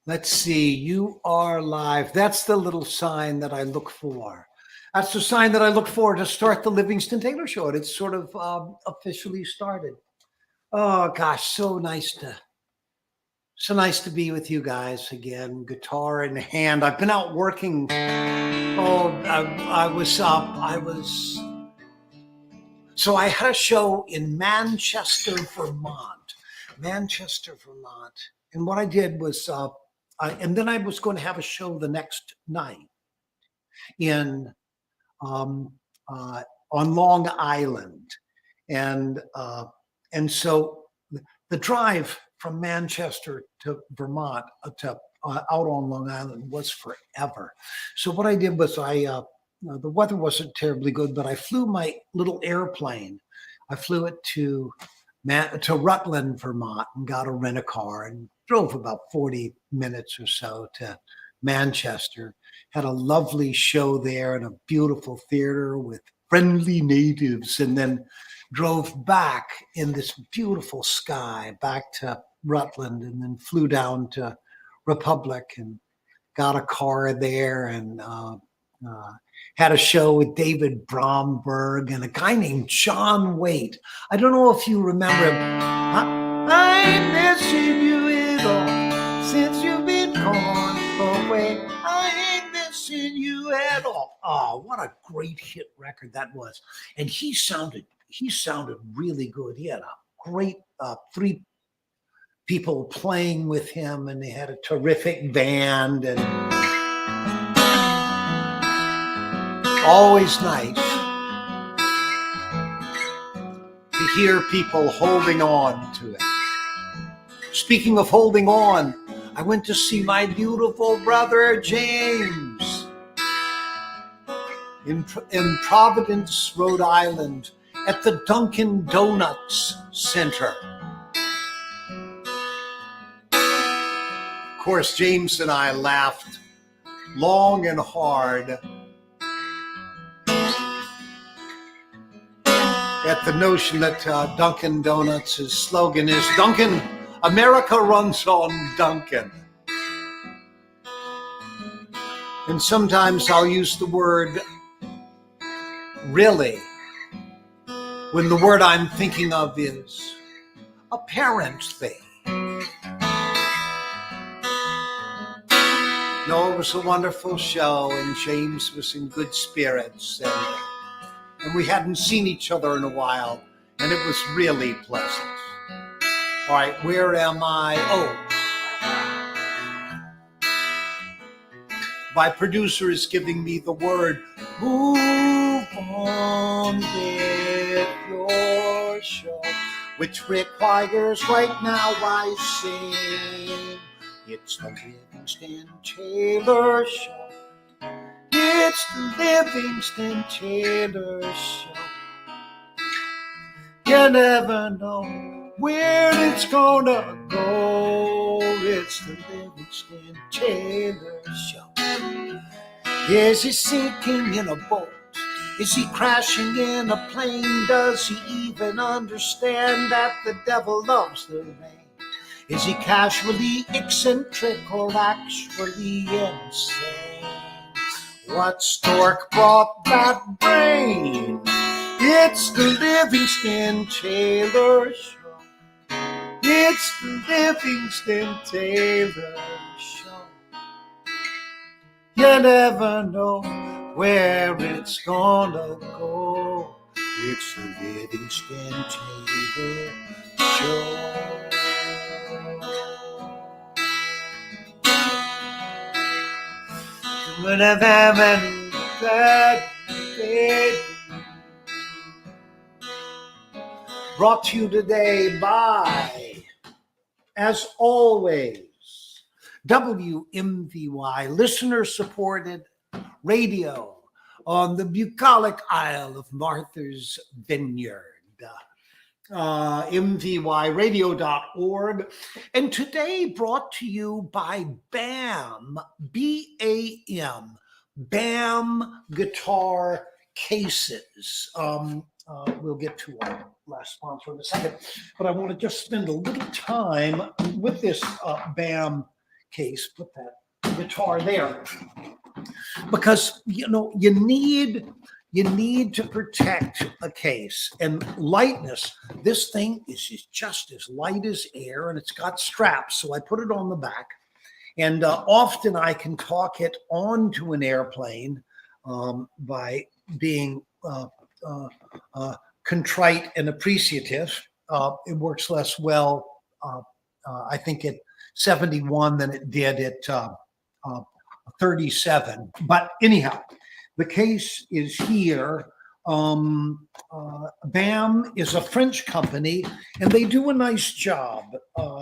Let's see. You are live. That's the little sign that I look for. That's the sign that I look for to start the Livingston Taylor Show. And it's sort of officially started. Oh gosh, so nice to be with you guys again. Guitar in hand. I've been out working. Oh, I was up. So I had a show in Manchester, Vermont. And what I did was, and then I was going to have a show the next night in um, on Long Island, and so the drive from Manchester to Vermont to out on Long Island was forever. So what I did was the weather wasn't terribly good, but I flew my little airplane. I flew it to Rutland, Vermont, and got a rent-a-car and drove about 40 minutes or so to Manchester. Had a lovely show there in a beautiful theater with friendly natives, and then drove back in this beautiful sky back to Rutland, and then flew down to Republic and got a car there, and had a show with David Bromberg and a guy named John Waite. I don't know if you remember him. I ain't missing you at all since you've been gone away. I ain't missing you at all. Oh, what a great hit record that was. And he sounded really good. He had a great three people playing with him, and they had a terrific band, and always nice to hear people holding on to it. Speaking of holding on, I went to see my beautiful brother James in Providence, Rhode Island, at the Dunkin' Donuts Center. Of course, James and I laughed long and hard at the notion that Dunkin' Donuts' slogan is Dunkin', America runs on Dunkin'. And sometimes I'll use the word really when the word I'm thinking of is apparently. No, it was a wonderful show, and James was in good spirits, and we hadn't seen each other in a while, and it was really pleasant. All right, where am I? Oh, my producer is giving me the word. Move on with your show, which requires right now I sing. It's the Livingston Taylor Show. It's the Livingston Taylor Show. You never know where it's gonna go. It's the Livingston Taylor Show. Is he sinking in a boat? Is he crashing in a plane? Does he even understand that the devil loves the rain? Is he casually eccentric or actually insane? What stork brought that brain? It's the Livingston Taylor Show. It's the Livingston Taylor Show. You never know where it's gonna go. It's the Livingston Taylor Show. Brought to you today by, as always, WMVY, listener-supported radio on the bucolic Isle of Martha's Vineyard. mvyradio.org, and today brought to you by BAM, B-A-M, BAM guitar cases. We'll get to our last sponsor in a second, but I want to just spend a little time with this BAM case, put that guitar there, because you need to protect a case. And lightness, this thing is just as light as air, and it's got straps, so I put it on the back. And often I can talk it onto an airplane by being contrite and appreciative. It works less well, I think, at 71 than it did at 37. But anyhow, the case is here. BAM is a French company, and they do a nice job.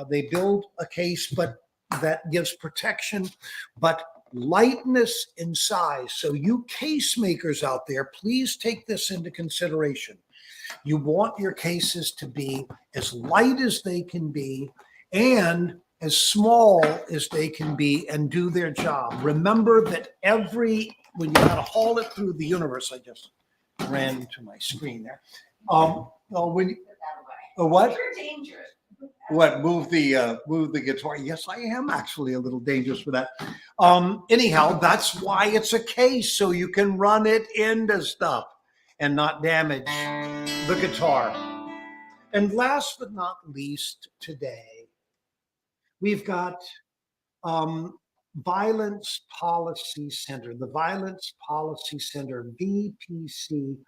They build a case, but that gives protection, but lightness in size. So you case makers out there, please take this into consideration. You want your cases to be as light as they can be and as small as they can be and do their job. Remember that when you got to haul it through the universe, I just ran into my screen there. When you, what? You're dangerous. What, move the guitar? Yes, I am actually a little dangerous for that. Anyhow, that's why it's a case, so you can run it into stuff and not damage the guitar. And last but not least, today we've got Violence Policy Center, the Violence Policy Center, VPC.org.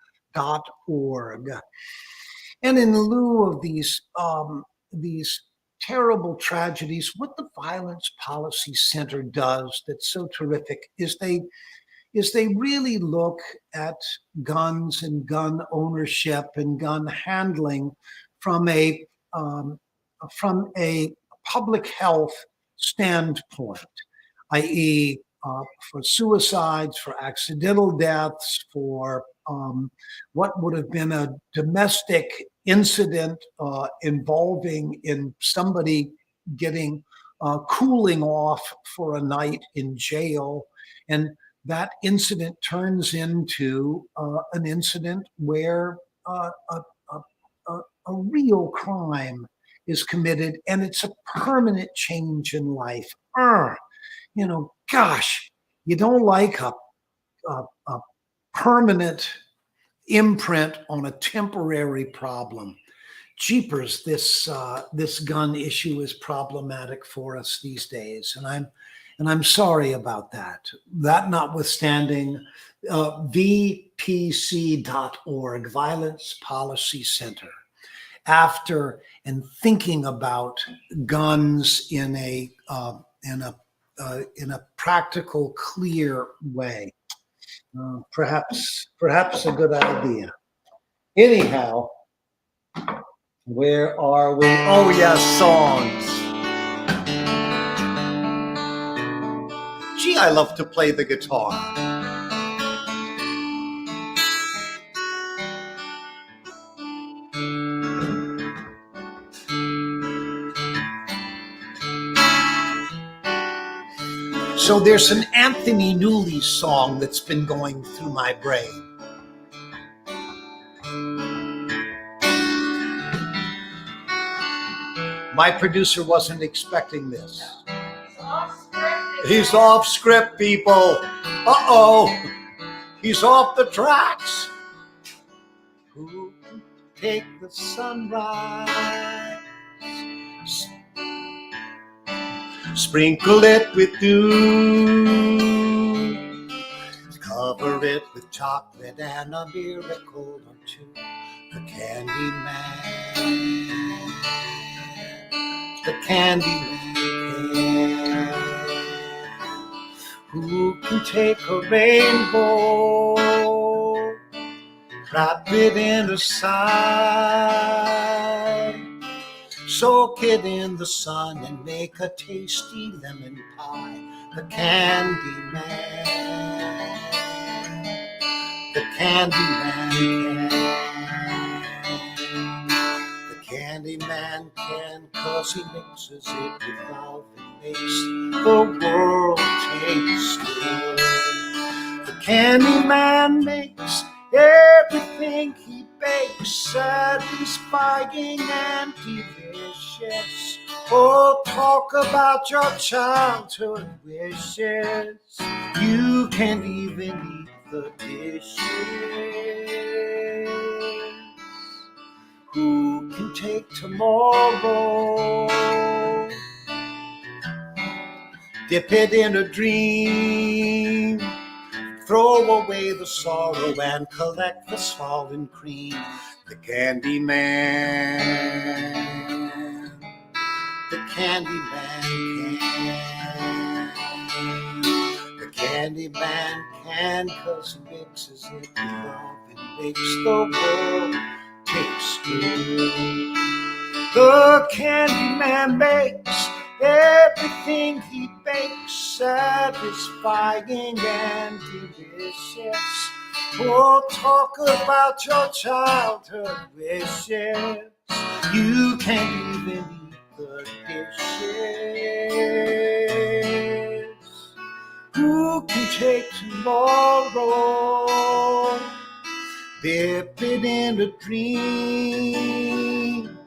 And in lieu of these terrible tragedies, what the Violence Policy Center does that's so terrific is they really look at guns and gun ownership and gun handling from a public health standpoint, i.e., for suicides, for accidental deaths, for what would have been a domestic incident involving in somebody getting cooling off for a night in jail, and that incident turns into an incident where a real crime is committed, and it's a permanent change in life. Gosh, you don't like a permanent imprint on a temporary problem. Jeepers, this gun issue is problematic for us these days, and I'm sorry about that. That notwithstanding, VPC.org, Violence Policy Center, after and thinking about guns in a practical, clear way. Perhaps a good idea. Anyhow, where are we? Oh yes, songs. Gee, I love to play the guitar. So there's an Anthony Newley song that's been going through my brain. My producer wasn't expecting this. He's off script, people. Uh-oh. He's off the tracks. Who can take the sunrise? Sprinkle it with dew, cover it with chocolate and a miracle or two. The candy man can. Who can take a rainbow, wrap it in a sigh, soak it in the sun and make a tasty lemon pie. The candy man can. The candy man can, 'cause he mixes it with love and makes the world taste good. The candy man makes everything he bakes satisfying and delicious. Oh, talk about your childhood wishes. You can't even eat the dishes. Who can take tomorrow? Dip it in a dream. Throw away the sorrow and collect the swollen cream. The candy man. The candy man can. The candy man can, 'cause he mixes it with love and makes the world taste good. The candy man makes everything he bakes satisfying and delicious. Oh, talk about your childhood wishes. You can't even eat the dishes. Who can take tomorrow? Dip it in a dream.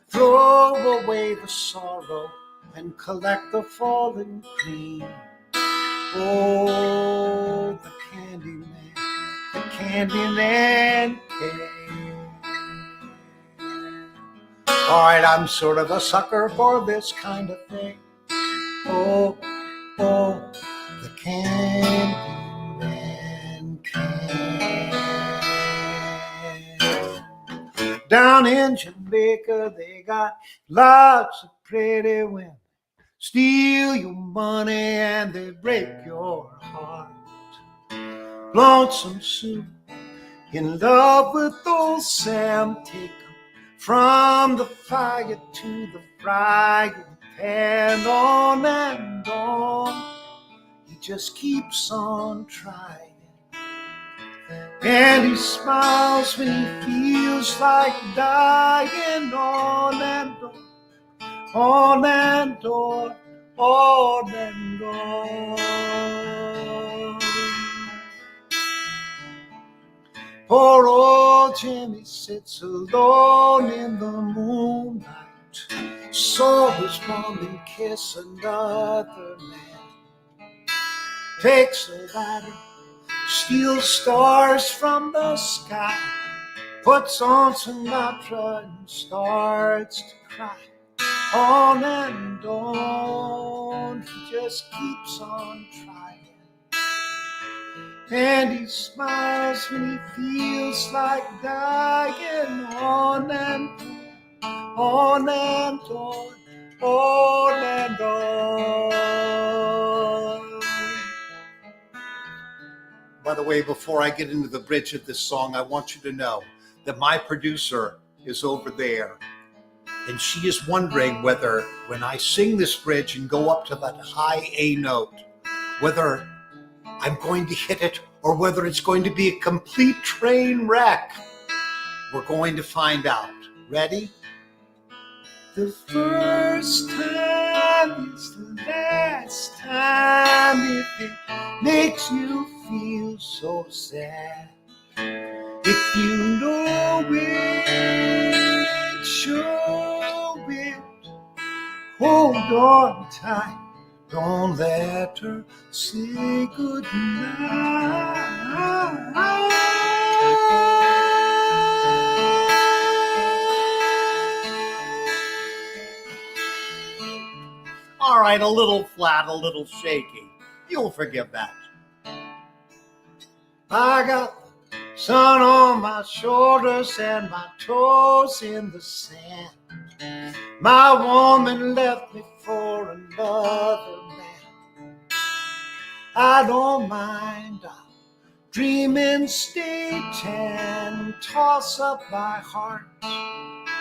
Throw away the sorrow and collect the fallen cream. Oh, the candy man can. All right, I'm sort of a sucker for this kind of thing. Oh, the candy man can. Down in Jamaica, they got lots of pretty women. Steal your money and they break your heart. Lonesome Sue, in love with old Sam, take 'em from the fire to the frying pan, on and on. He just keeps on trying. And he smiles when he feels like dying, on and on, on and on, on and on. Poor old Jimmy sits alone in the moonlight, saw his woman kiss another man. Takes a ladder, steals stars from the sky, puts on Sinatra and starts to cry. On and on, he just keeps on trying. And he smiles when he feels like dying, on and on, on and on, on and on. By the way, before I get into the bridge of this song, I want you to know that my producer is over there. And she is wondering whether, when I sing this bridge and go up to that high A note, whether I'm going to hit it or whether it's going to be a complete train wreck. We're going to find out. Ready? The first time is the last time if it makes you feel so sad. If you know it, show it, hold on tight, don't let her say goodnight. All right, a little flat, a little shaky. You'll forgive that. I got the sun on my shoulders and my toes in the sand. My woman left me for another man. I don't mind, I'll dream in state and toss up my heart,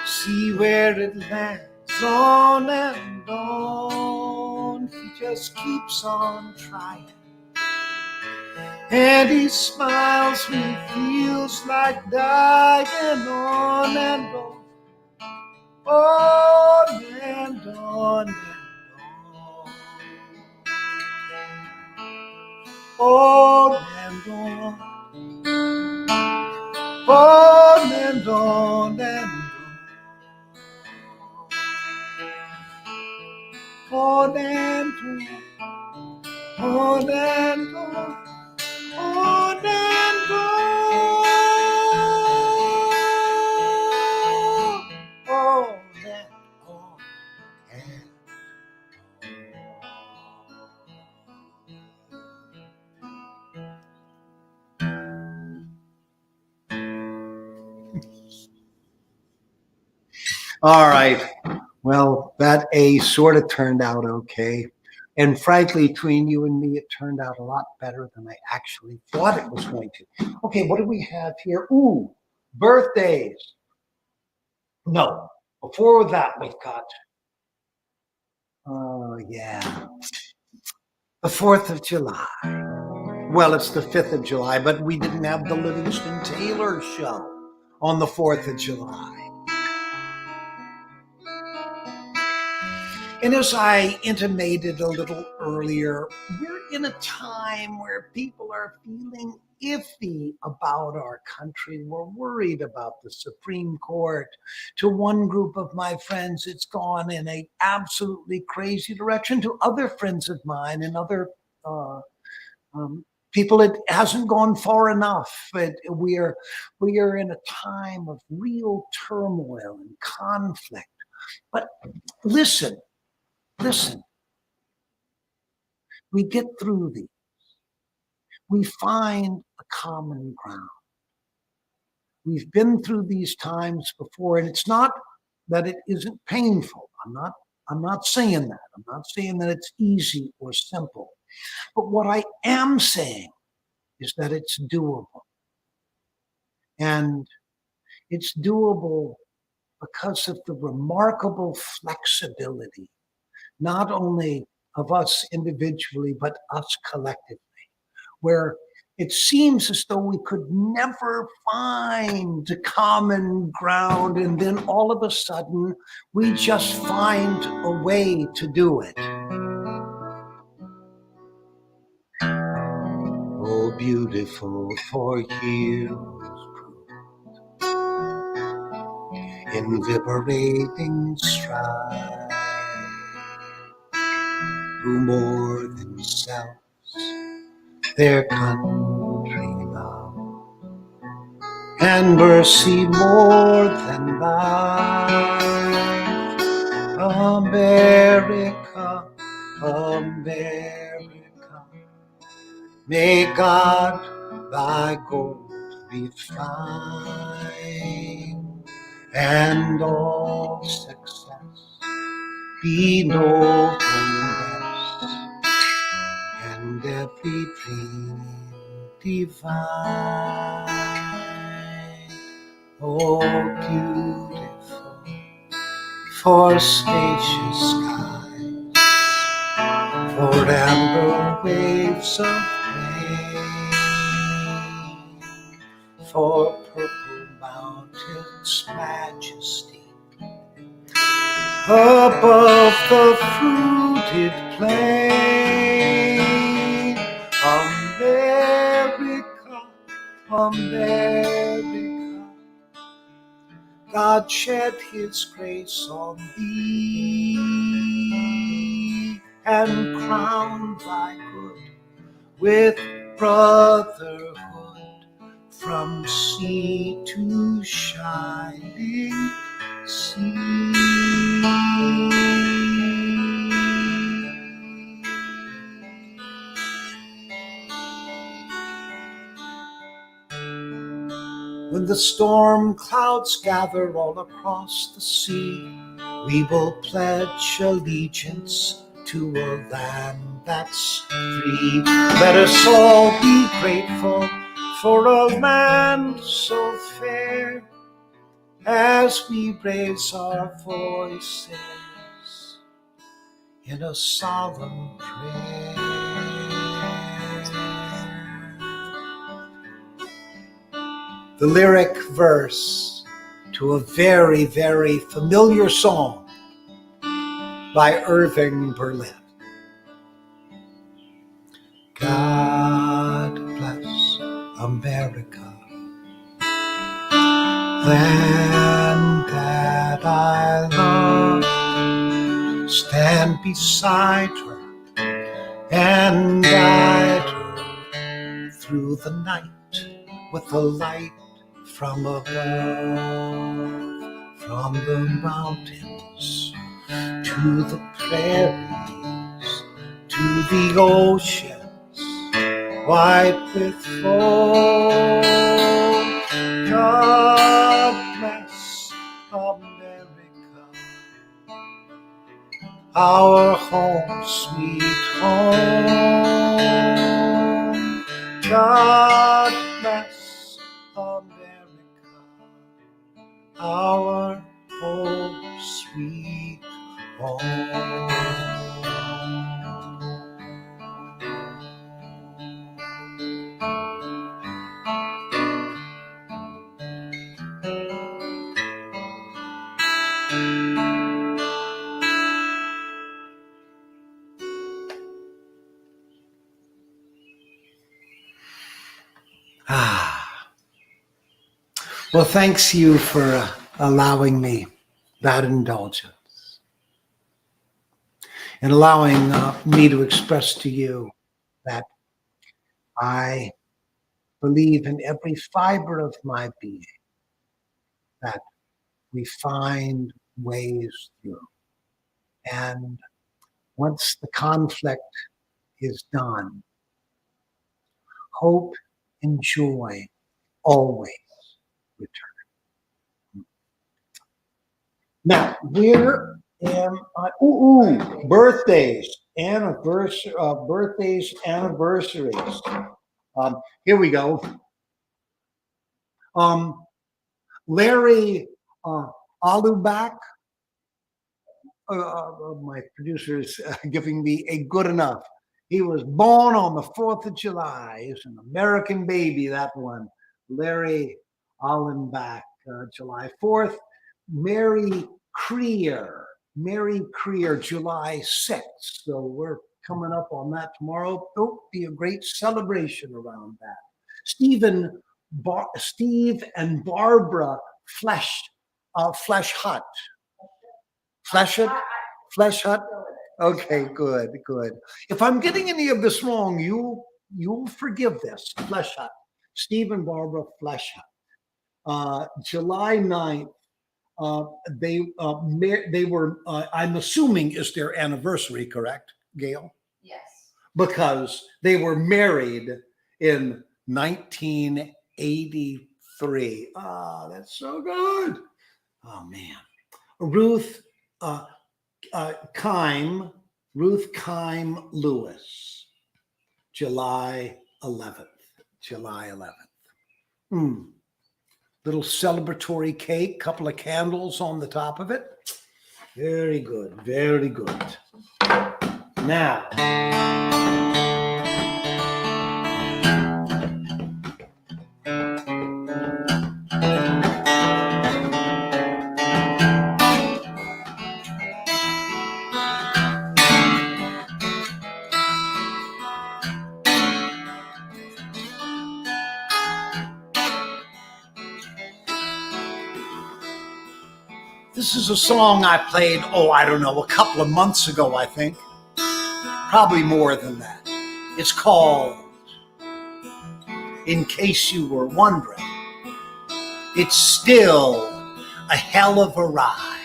see where it lands, on and on. He just keeps on trying. And he smiles when he feels like dying, on and on, on and on and on, on and on, on and on and on. on and on and on, on and on and on and all right. Well, that A sort of turned out okay. And frankly, between you and me, it turned out a lot better than I actually thought it was going to. Okay, what do we have here? Ooh, birthdays. No, before that, we've got, oh, yeah, the 4th of July. Well, it's the 5th of July, but we didn't have the Livingston Taylor show on the 4th of July. And as I intimated a little earlier, we're in a time where people are feeling iffy about our country. We're worried about the Supreme Court. To one group of my friends, it's gone in a absolutely crazy direction. To other friends of mine and other people, it hasn't gone far enough. But we are in a time of real turmoil and conflict. But listen, we get through these. We find a common ground. We've been through these times before, and it's not that it isn't painful. I'm not saying that. I'm not saying that it's easy or simple. But what I am saying is that it's doable. And it's doable because of the remarkable flexibility, not only of us individually, but us collectively, where it seems as though we could never find common ground, and then all of a sudden we just find a way to do it. Oh, beautiful for heroes proved in liberating strife, who more than selves their country love, and mercy more than life. America, America, may God thy gold refine, and all success be noble best, and every dream divine. Oh, beautiful for spacious skies, for amber waves of rain, for purple mountains' majesty, above the fruited plain. America, America, God shed his grace on thee, and crowned thy good with brotherhood, from sea to shining sea. When the storm clouds gather all across the sea, we will pledge allegiance to a land that's free. Let us all be grateful for a land so fair, as we raise our voices in a solemn prayer. The lyric verse to a very, very familiar song by Irving Berlin. God bless America, land that I love, stand beside her and guide her through the night with the light from above, from the mountains to the prairies, to the oceans white with foam. God bless America, our home, sweet home. God bless America, our home, sweet home. Well, thanks you for allowing me that indulgence and allowing me to express to you that I believe in every fiber of my being that we find ways through. And once the conflict is done, hope and joy always return. Now, where am I? Birthdays, birthdays, anniversaries. Here we go. Larry Alubak, my producer is giving me a good enough. He was born on the 4th of July. He's an American baby, that one. Larry Allenbach, July 4th. Mary Creer, July 6th. So we're coming up on that tomorrow. It'll be a great celebration around that. Steve and Barbara Flesh Hut. Flesh Hut. Okay, good. If I'm getting any of this wrong, you'll forgive this. Flesh Hut. Steve and Barbara Flesh Hut. July 9th. They were. I'm assuming is their anniversary, correct, Gail? Yes. Because they were married in 1983. Ah, that's so good. Oh man, Ruth Kime Lewis, July 11th. Little celebratory cake, couple of candles on the top of it. Very good. Now, this is a song I played, I don't know, a couple of months ago, I think. Probably more than that. It's called, In Case You Were Wondering, It's Still a Hell of a Ride.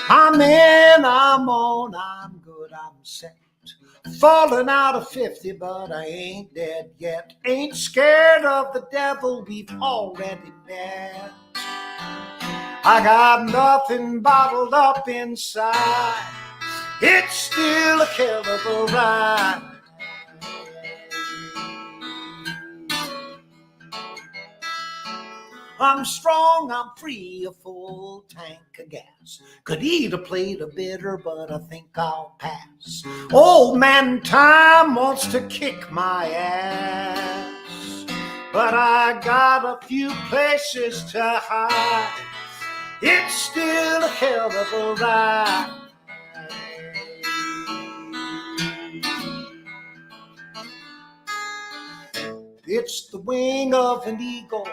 I'm in, I'm on, I'm good, I'm set. Falling out of 50, but I ain't dead yet. Ain't scared of the devil, we've already met. I got nothing bottled up inside. It's still a hell of a ride. I'm strong, I'm free, a full tank of gas. Could eat a plate of bitter, but I think I'll pass. Old man time wants to kick my ass, but I got a few places to hide. It's still a hell of a ride. It's the wing of an eagle,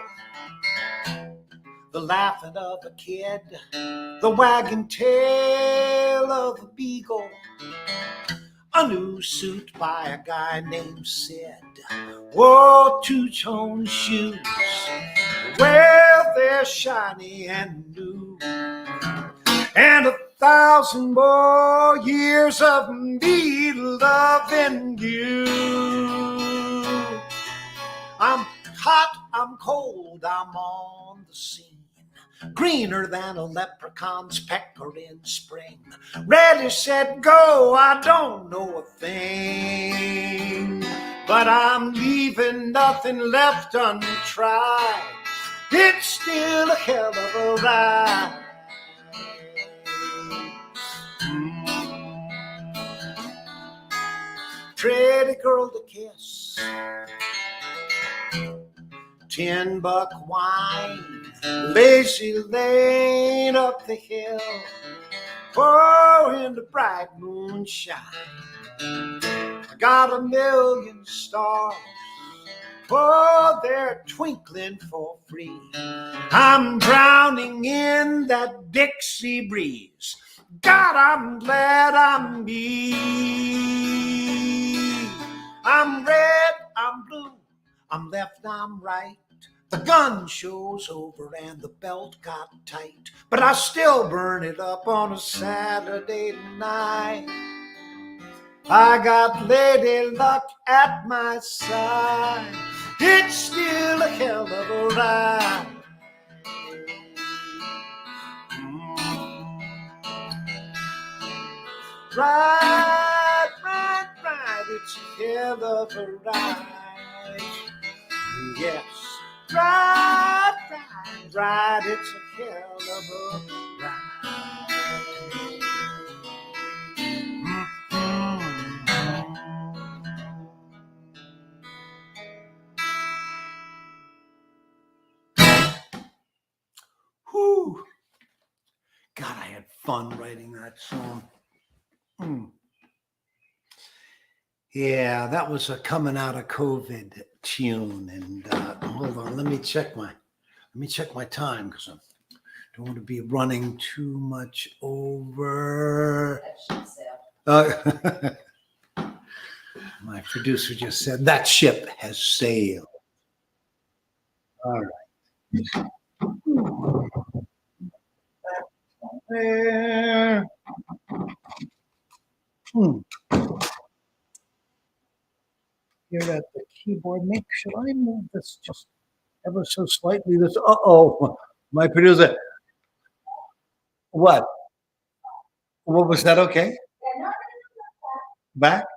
the laughing of a kid, the wagging tail of a beagle, a new suit by a guy named Sid, whoa, two-tone shoes, well, they're shiny and new, and 1,000 more years of me loving you. I'm hot, I'm cold, I'm on the scene, greener than a leprechaun's pecker in spring. Ready, set, go, I don't know a thing, but I'm leaving nothing left untried. It's still a hell of a ride. Pretty girl to kiss, $10 wine, lazy lane up the hill, oh, in the bright moonshine. I got a million stars, oh, they're twinkling for free. I'm drowning in that Dixie breeze. God, I'm glad I'm me. I'm red, I'm blue, I'm left, I'm right. The gun show's over and the belt got tight, but I still burn it up on a Saturday night. I got Lady Luck at my side. It's still a hell of a ride. Ride, ride, ride, it's a hell of a ride. Yes, ride, ride, ride, it's a hell of a ride. Whew. God, I had fun writing that song. Yeah, that was a coming out of COVID tune. And hold on, let me check my time because I don't want to be running too much over. My producer just said that ship has sailed. All right. There. Here at the keyboard. Should I move this just ever so slightly? This. My producer. What? What was that? Okay. Back.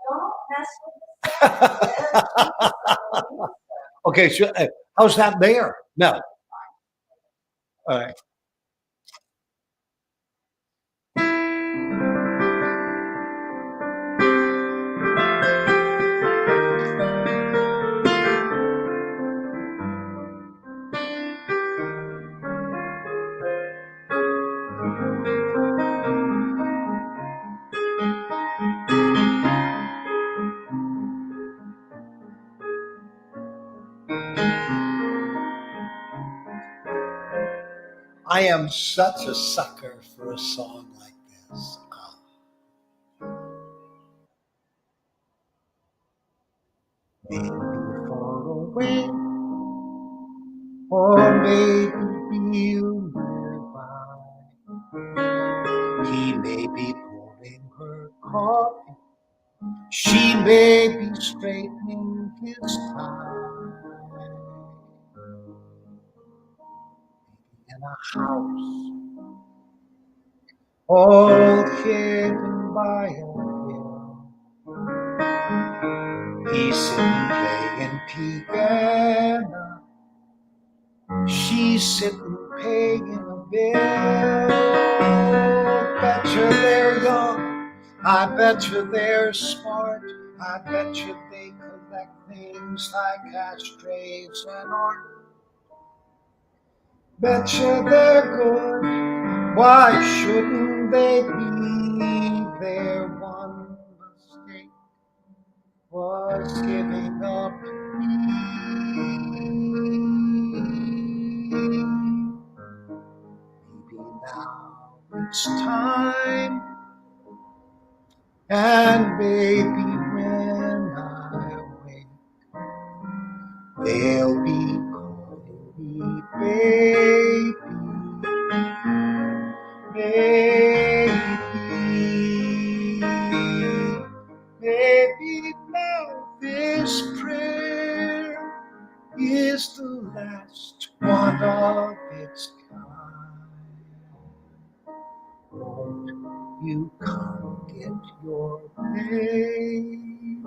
Okay. So, how's that there? No. All right. I am such a sucker for a song like this. Maybe far away, or maybe he'll nearby. He may be pouring her coffee, she may be straightening his tie. In a house all hidden by a hill, he's sitting playing piano, she's sitting paying a bill. Betcha they're young, I betcha they're smart, I betcha they collect things like ashtrays and art. Betcha they're good, why shouldn't they be? Their one mistake was giving up me. each time. And baby, when I wake, they'll be calling me baby, baby. Maybe now this prayer is the last one of its kind. Won't you come get your baby,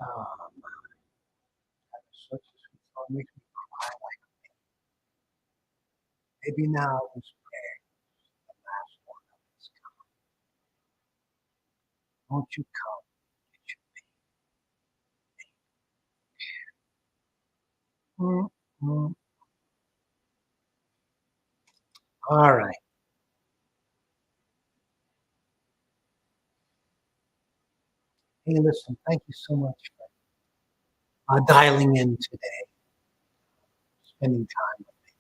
Oh, that is such a sweet song. It makes me cry. Like maybe now this prayer is the last one of its kind. Won't you come get your baby? Mm. All right. Hey, listen, thank you so much for dialing in today, spending time with me.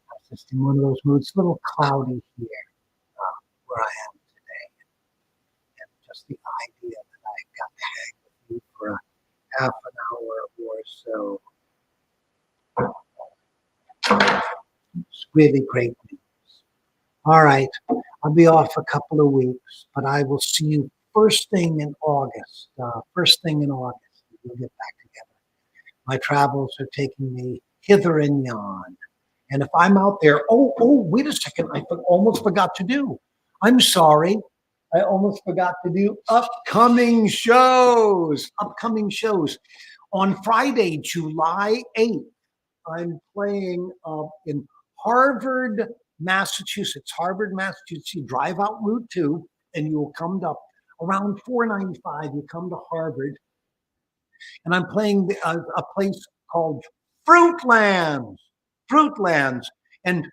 I was just in one of those moods, a little cloudy here where I am today. And just the idea that I got to hang with you for a half an hour or so. It's really great news. All right. I'll be off a couple of weeks, but I will see you first thing in August. First thing in August, we'll get back together. My travels are taking me hither and yon. And if I'm out there, wait a second, almost forgot to do. I'm sorry. I almost forgot to do upcoming shows. Upcoming shows. On Friday, July 8th, I'm playing in Harvard, Massachusetts. Harvard, Massachusetts. You drive out Route 2 and you'll come to around 495. You come to Harvard, and I'm playing a place called Fruitlands. Fruitlands. And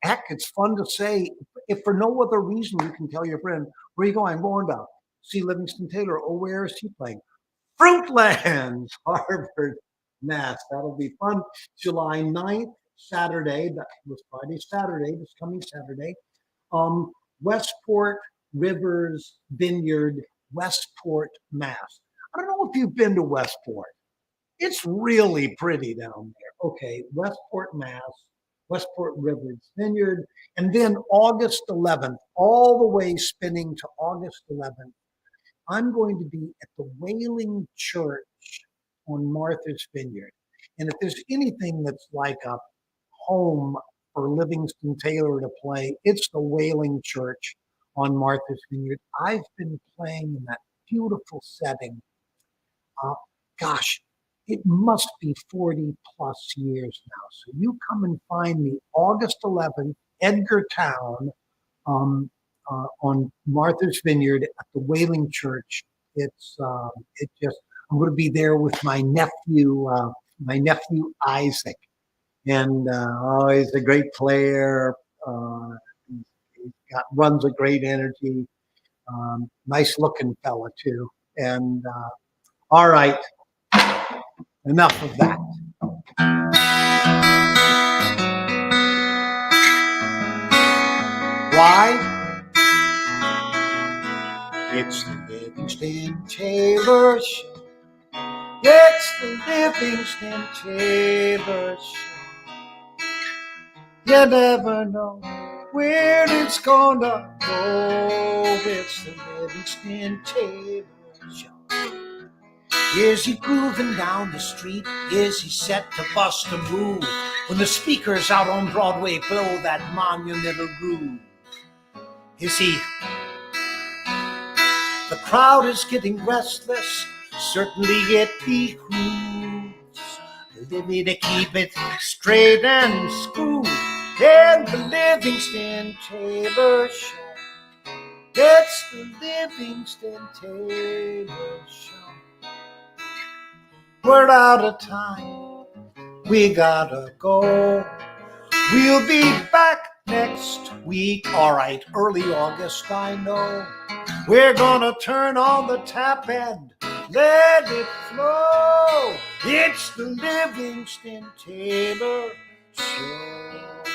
heck, it's fun to say. If for no other reason, you can tell your friend, where are you going? I'm going to see Livingston Taylor. Oh, where is he playing? Fruitlands, Harvard, Mass. That'll be fun. July 9th, Saturday. That was Friday, Saturday, this coming Saturday. Westport Rivers Vineyard, Westport, Mass. I don't know if you've been to Westport. It's really pretty down there. Okay, Westport, Mass, Westport Rivers Vineyard, and then August 11th, all the way spinning to August 11th, I'm going to be at the Wailing Church on Martha's Vineyard. And if there's anything that's like a home for Livingston Taylor to play, it's the Wailing Church on Martha's Vineyard. I've been playing in that beautiful setting. Uh, gosh, it must be 40 plus years now. So you come and find me August 11th, Edgartown, on Martha's Vineyard at the Wailing Church. I'm going to be there with my nephew Isaac, and he's a great player. Runs a great energy. Nice looking fella too. And all right, enough of that. Why? It's the Livingston Taylor Show. It's the Livingston Taylor Show. You never know where it's gonna go. It's the Livingston Taylor Show. Is he grooving down the street? Is he set to bust a move when the speakers out on Broadway blow that monumental groove? Is he? The crowd is getting restless. Certainly it behooves Livy to keep it straight and smooth in the Livingston Taylor Show. It's the Livingston Table Show. We're out of time. We gotta go. We'll be back next week. All right, early August, I know. We're gonna turn on the tap and let it flow. It's the Livingston Table Show.